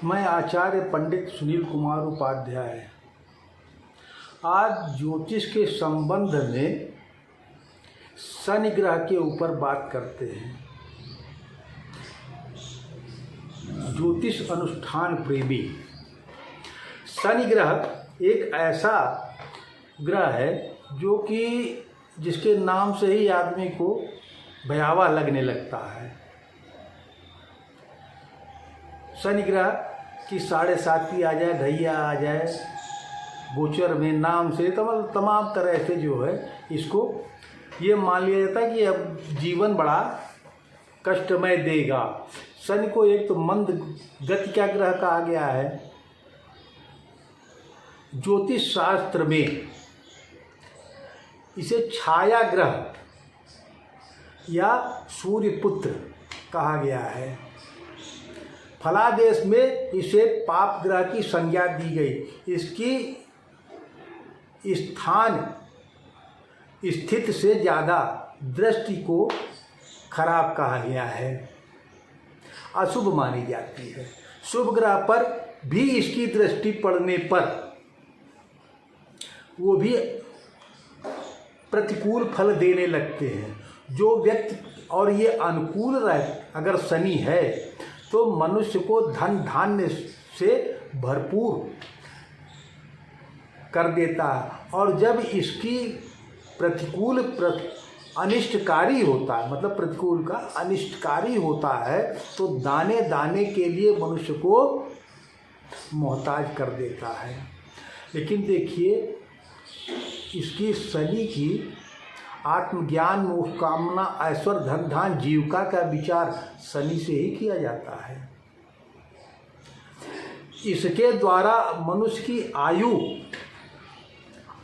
मैं आचार्य पंडित सुनील कुमार उपाध्याय आज ज्योतिष के संबंध में शनि ग्रह के ऊपर बात करते हैं। ज्योतिष अनुष्ठान प्रेमी शनि ग्रह एक ऐसा ग्रह है जो कि जिसके नाम से ही आदमी को भयावह लगने लगता है। शनि ग्रह की 7.5 आ जाए, ढैया आ जाए, गोचर में नाम से तमाम तरह से जो है इसको ये मान लिया जाता है कि अब जीवन बड़ा कष्टमय देगा। शनि को एक तो मंद गति का ग्रह कहा गया है। ज्योतिष शास्त्र में इसे छाया ग्रह या सूर्यपुत्र कहा गया है। फलादेश में इसे पाप ग्रह की संज्ञा दी गई। इसकी स्थान स्थित से ज़्यादा दृष्टि को खराब कहा गया है, अशुभ मानी जाती है। शुभ ग्रह पर भी इसकी दृष्टि पड़ने पर वो भी प्रतिकूल फल देने लगते हैं। जो व्यक्ति और ये अनुकूल रहे अगर शनि है तो मनुष्य को धन धान्य से भरपूर कर देता है। और जब इसकी प्रतिकूल अनिष्टकारी होता है, मतलब प्रतिकूल का अनिष्टकारी होता है, तो दाने दाने के लिए मनुष्य को मोहताज कर देता है। लेकिन देखिए इसकी शनि की आत्मज्ञान, मोक्ष कामना, ऐश्वर्य, धन धान, जीविका का विचार शनि से ही किया जाता है। इसके द्वारा मनुष्य की आयु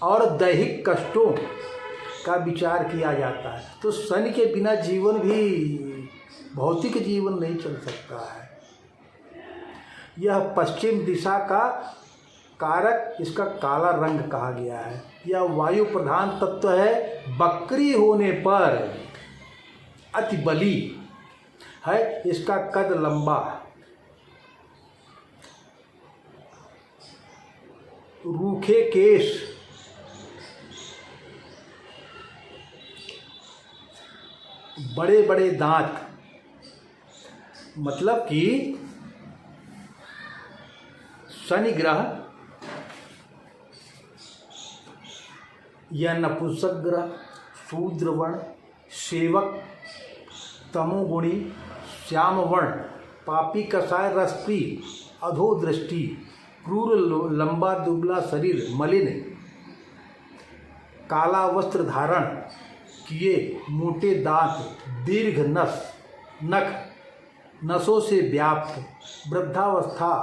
और दैहिक कष्टों का विचार किया जाता है। तो शनि के बिना जीवन भी भौतिक जीवन नहीं चल सकता है। यह पश्चिम दिशा का कारक, इसका काला रंग कहा गया है। यह वायु प्रधान तत्व है। बकरी होने पर अति बली है। इसका कद लंबा, रूखे केश, बड़े बड़े दांत, मतलब कि शनि ग्रह या नपुंसक ग्रह, शूद्रवर्ण, सेवक, तमोगुणी, श्यामवर्ण, पापी, कसाय, रसप्रिय, अधोदृष्टि, क्रूर, लंबा दुबला शरीर, मलिन, काला वस्त्र धारण किए, मोटे दांत, दीर्घ नख, नसों से व्याप्त, वृद्धावस्था,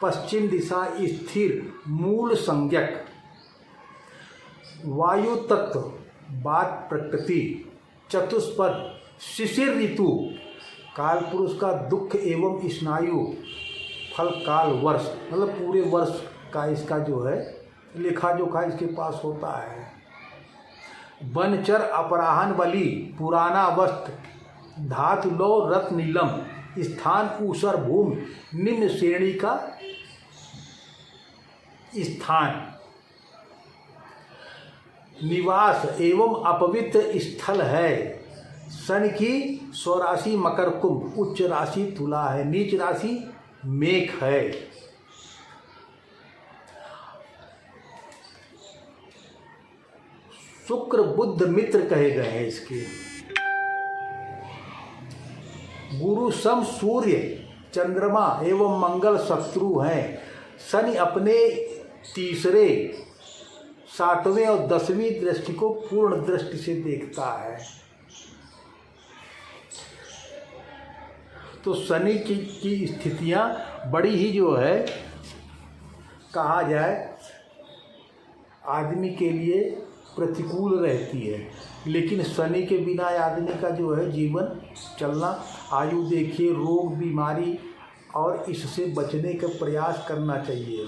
पश्चिम दिशा स्थिर, मूल संज्ञक, वायु तत्व, बात प्रकृति, चतुष्पद, शिशिर ऋतु, काल पुरुष का दुख एवं स्नायु, फल काल वर्ष, मतलब पूरे वर्ष का इसका जो है लेखा जोखा इसके पास होता है। वनचर, अपराहन बली, पुराना वस्त्र, धातु लौ, रत्न नीलम, स्थान ऊसर भूमि, निम्न श्रेणी का स्थान, निवास एवं अपवित्र स्थल है। शनि की स्वराशि मकर कुंभ, उच्च राशि तुला है, नीच राशि मेष है। शुक्र बुध मित्र कहे गए हैं इसके। गुरु सम सूर्य चंद्रमा एवं मंगल शत्रु हैं। शनि अपने तीसरे, 7वें और 10वीं दृष्टि को पूर्ण दृष्टि से देखता है। तो शनि की स्थितियां बड़ी ही जो है कहा जाए आदमी के लिए प्रतिकूल रहती है। लेकिन शनि के बिना आदमी का जो है जीवन चलना, आयु देखिए, रोग बीमारी और इससे बचने का प्रयास करना चाहिए।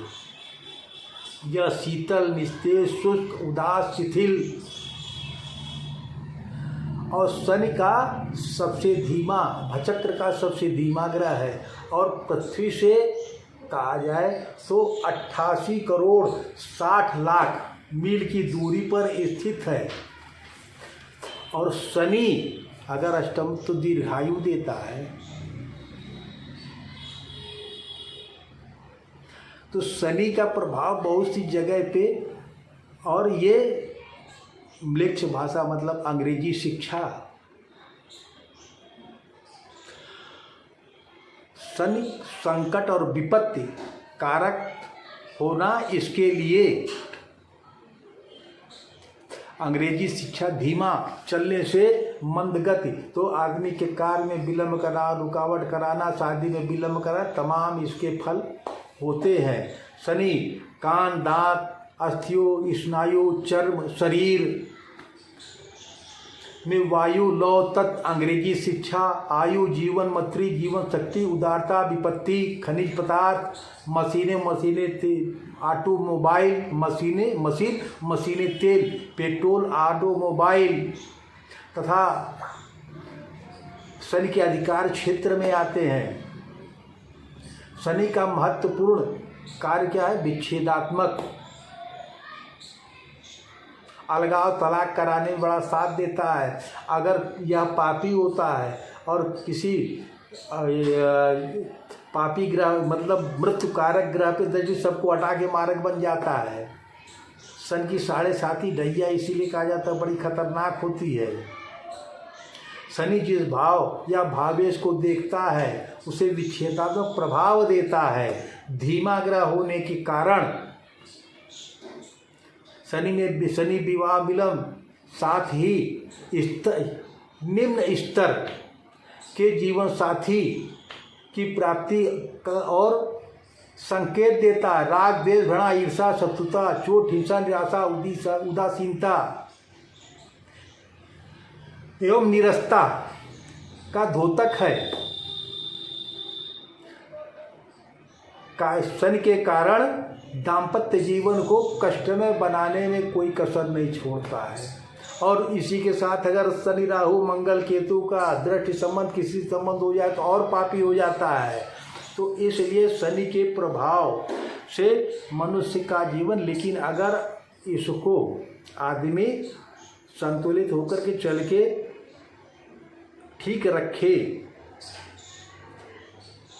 यह शीतल, निस्तेज, शुष्क, उदास, शिथिल और शनि का सबसे धीमा, भचक्र का सबसे धीमा ग्रह है और पृथ्वी से कहा जाए तो 88 करोड़ 60 लाख मील की दूरी पर स्थित है। और शनि अगर अष्टम तो दीर्घायु देता है, तो शनि का प्रभाव बहुत सी जगह पे, और ये म्लेच्छ भाषा मतलब अंग्रेजी शिक्षा, शनि संकट और विपत्ति कारक होना, इसके लिए अंग्रेजी शिक्षा धीमा चलने से मंदगति, तो आदमी के कार्य में विलम्ब करना, रुकावट कराना, शादी में विलम्ब कराना, तमाम इसके फल होते हैं। शनि कान, दांत, अस्थियों, स्नायु, चर्म, शरीर में वायु, लौ, तत्व, अंग्रेजी शिक्षा, आयु, जीवन, मत्री, जीवन शक्ति, उदारता, विपत्ति, खनिज पदार्थ, मशीनें, ऑटोमोबाइल, मशीनें, तेल, पेट्रोल, ऑटोमोबाइल तथा शनि के अधिकार क्षेत्र में आते हैं। शनि का महत्वपूर्ण कार्य क्या है? विच्छेदात्मक, अलगाव तलाक कराने में बड़ा साथ देता है। अगर यह पापी होता है और किसी पापी ग्रह मतलब मृत्यु कारक ग्रह पे दृष्टि सबको हटा के मारक बन जाता है। सन की 7.5 ढैया इसीलिए कहा जाता है बड़ी खतरनाक होती है। शनि जिस भाव या भावेश को देखता है उसे विच्छेदात्मक प्रभाव देता है। धीमा ग्रह होने के कारण शनि विवाह विलंब, साथ ही निम्न स्तर के जीवन साथी की प्राप्ति और संकेत देता है। राग, द्वेष, घृणा, ईर्षा, शत्रुता, चोट, हिंसा, निराशा, उदासीनता एवं निरस्ता का द्योतक है। शनि के कारण दाम्पत्य जीवन को कष्टमय बनाने में कोई कसर नहीं छोड़ता है। और इसी के साथ अगर शनि, राहु, मंगल, केतु का दृष्टि संबंध किसी संबंध हो जाए तो और पापी हो जाता है। तो इसलिए शनि के प्रभाव से मनुष्य का जीवन, लेकिन अगर इसको आदमी संतुलित होकर के चल के ठीक रखे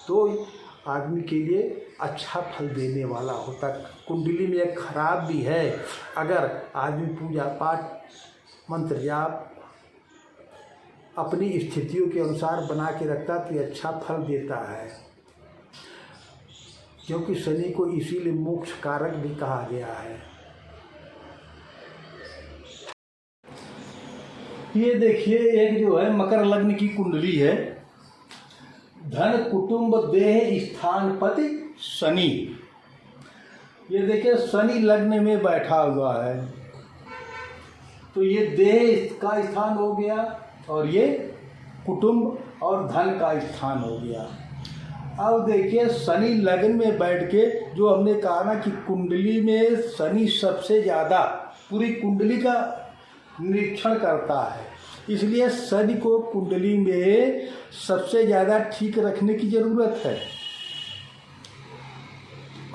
तो आदमी के लिए अच्छा फल देने वाला होता। कुंडली में एक खराब भी है, अगर आदमी पूजा पाठ, मंत्र जाप अपनी स्थितियों के अनुसार बना के रखता तो ये अच्छा फल देता है। क्योंकि शनि को इसीलिए मोक्ष कारक भी कहा गया है। ये देखिए एक जो है मकर लग्न की कुंडली है। धन, कुटुंब, देह, स्थानपति शनि। ये देखिए शनि लग्न में बैठा हुआ है तो ये देह का स्थान हो गया और ये कुटुंब और धन का स्थान हो गया। अब देखिए शनि लग्न में बैठ के जो हमने कहा ना कि कुंडली में शनि सबसे ज़्यादा पूरी कुंडली का निरीक्षण करता है, इसलिए शनि को कुंडली में सबसे ज़्यादा ठीक रखने की ज़रूरत है।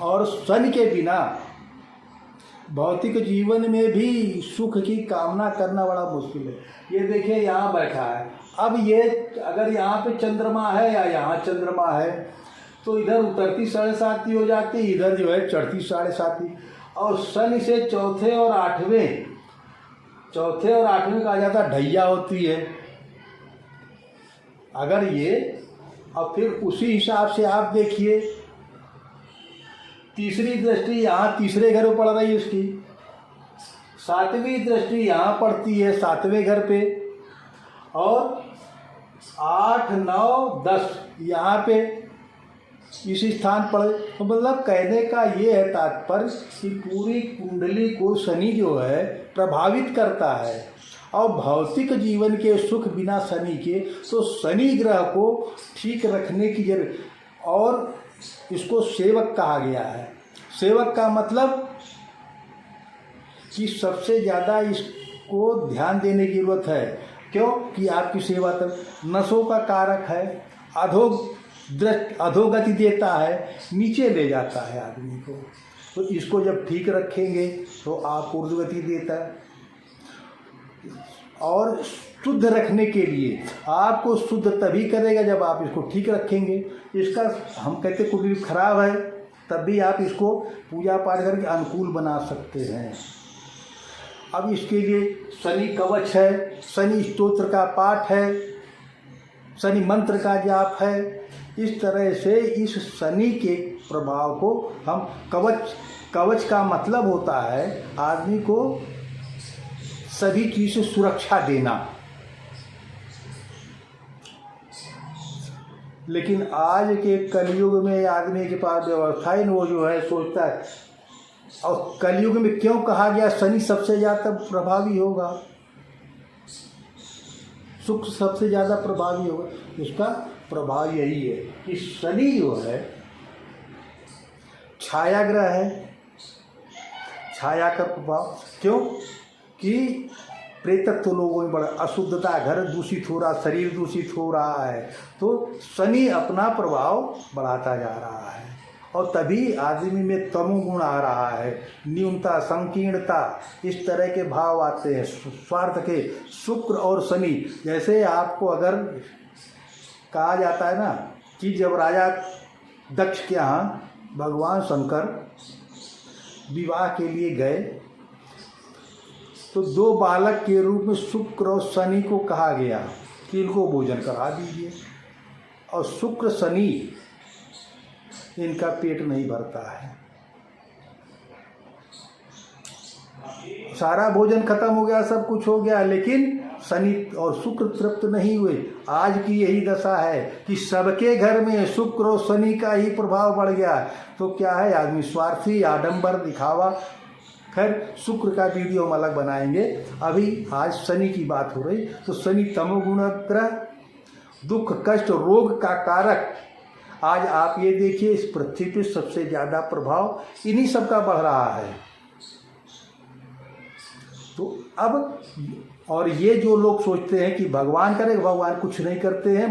और शनि के बिना भौतिक जीवन में भी सुख की कामना करना बड़ा मुश्किल है। ये देखिए यहाँ बैठा है, अब ये अगर यहाँ पे चंद्रमा है या यहाँ चंद्रमा है तो इधर उतरती 7.5 हो जाती, इधर जो है चढ़ती 7.5। और शनि से चौथे और आठवें कहा जाता ढैया होती है। अगर ये और फिर उसी हिसाब से आप देखिए तीसरी दृष्टि यहाँ तीसरे घर पर पड़ रही है उसकी, 7वीं दृष्टि यहाँ पड़ती है 7वें घर पे, और 8, 9, 10 यहाँ पे इस स्थान पर। तो मतलब कहने का ये है तात्पर्य कि पूरी कुंडली को शनि जो है प्रभावित करता है। और भौतिक जीवन के सुख बिना शनि के, तो शनि ग्रह को ठीक रखने की जरूरत। और इसको सेवक कहा गया है। सेवक का मतलब कि सबसे ज़्यादा इसको ध्यान देने की जरूरत है। क्यों? कि आपकी सेवा तक नसों का कारक है, अधोग दृष्ट अधोगति देता है, नीचे ले जाता है आदमी को। तो इसको जब ठीक रखेंगे तो आप ऊर्ध्वगति देता है। और शुद्ध रखने के लिए आपको शुद्ध तभी करेगा जब आप इसको ठीक रखेंगे। इसका हम कहते कुंडली खराब है तब भी आप इसको पूजा पाठ करके अनुकूल बना सकते हैं। अब इसके लिए शनि कवच है, शनि स्तोत्र का पाठ है, शनि मंत्र का जाप है। इस तरह से इस शनि के प्रभाव को हम कवच का मतलब होता है आदमी को सभी चीज से सुरक्षा देना। लेकिन आज के कलयुग में आदमी के पास व्यवस्था ही नहीं, वो जो है सोचता है। और कलयुग में क्यों कहा गया शनि सबसे ज़्यादा प्रभावी होगा, शुक्र सबसे ज़्यादा प्रभावी होगा? इसका प्रभाव यही है कि शनि जो है छाया ग्रह है, छाया का प्रभाव। क्यों कि प्रेतत्व लोगों में बड़ा अशुद्धता, घर दूषित हो रहा, शरीर दूषित हो रहा है, तो शनि अपना प्रभाव बढ़ाता जा रहा है और तभी आदमी में तमोगुण आ रहा है, न्यूनता, संकीर्णता, इस तरह के भाव आते हैं स्वार्थ के। शुक्र और शनि, जैसे आपको अगर कहा जाता है ना कि जब राजा दक्ष के यहाँ भगवान शंकर विवाह के लिए गए तो दो बालक के रूप में शुक्र और शनि को कहा गया कि इनको भोजन करा दीजिए। और शुक्र शनि इनका पेट नहीं भरता है, सारा भोजन खत्म हो गया, सब कुछ हो गया, लेकिन शनि और शुक्र तृप्त नहीं हुए। आज की यही दशा है कि सबके घर में शुक्र और शनि का ही प्रभाव बढ़ गया। तो क्या है, आदमी स्वार्थी, आडंबर, दिखावा। खैर शुक्र का वीडियो हम अलग बनाएंगे, अभी आज शनि की बात हो रही। तो शनि तमोगुण ग्रह, दुख, कष्ट, रोग का कारक। आज आप ये देखिए इस पृथ्वी पे सबसे ज़्यादा प्रभाव इन्हीं सब का बढ़ रहा है। तो अब और ये जो लोग सोचते हैं कि भगवान करेगा, भगवान कुछ नहीं करते हैं।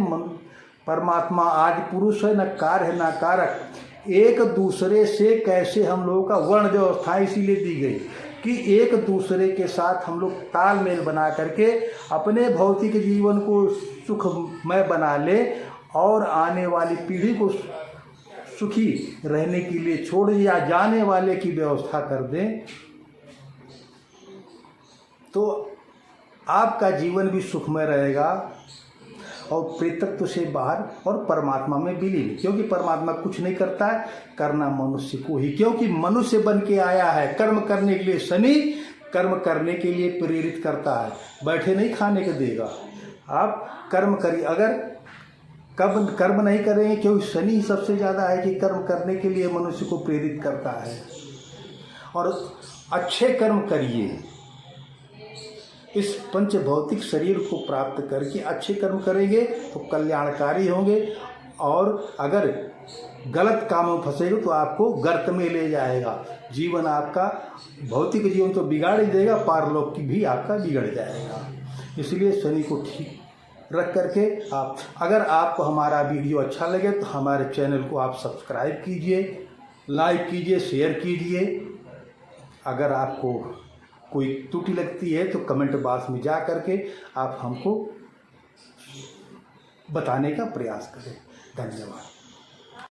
परमात्मा आदि पुरुष है, न कार है न कारक। एक दूसरे से कैसे हम लोगों का वर्ण व्यवस्था इसीलिए दी गई कि एक दूसरे के साथ हम लोग तालमेल बना करके अपने भौतिक जीवन को सुखमय बना ले और आने वाली पीढ़ी को सुखी रहने के लिए छोड़ या जाने वाले की व्यवस्था कर दें, तो आपका जीवन भी सुखमय रहेगा और प्रेतत्व से बाहर और परमात्मा में विलीन। क्योंकि परमात्मा कुछ नहीं करता है, करना मनुष्य को ही, क्योंकि मनुष्य बन के आया है कर्म करने के लिए। शनि कर्म करने के लिए प्रेरित करता है, बैठे नहीं खाने को देगा। आप कर्म करिए, अगर कब कर्म नहीं करेंगे, क्योंकि शनि सबसे ज़्यादा है कि कर्म करने के लिए मनुष्य को प्रेरित करता है। और अच्छे कर्म करिए, इस पंच भौतिक शरीर को प्राप्त करके अच्छे कर्म करेंगे तो कल्याणकारी होंगे। और अगर गलत कामों में फंसेगा तो आपको गर्त में ले जाएगा। जीवन आपका भौतिक जीवन तो बिगाड़ ही देगा, पारलोक की भी आपका बिगड़ जाएगा। इसलिए शनि को ठीक रख करके आप, अगर आपको हमारा वीडियो अच्छा लगे तो हमारे चैनल को आप सब्सक्राइब कीजिए, लाइक कीजिए, शेयर कीजिए। अगर आपको कोई त्रुटि लगती है तो कमेंट बॉक्स में जा करके आप हमको बताने का प्रयास करें। धन्यवाद।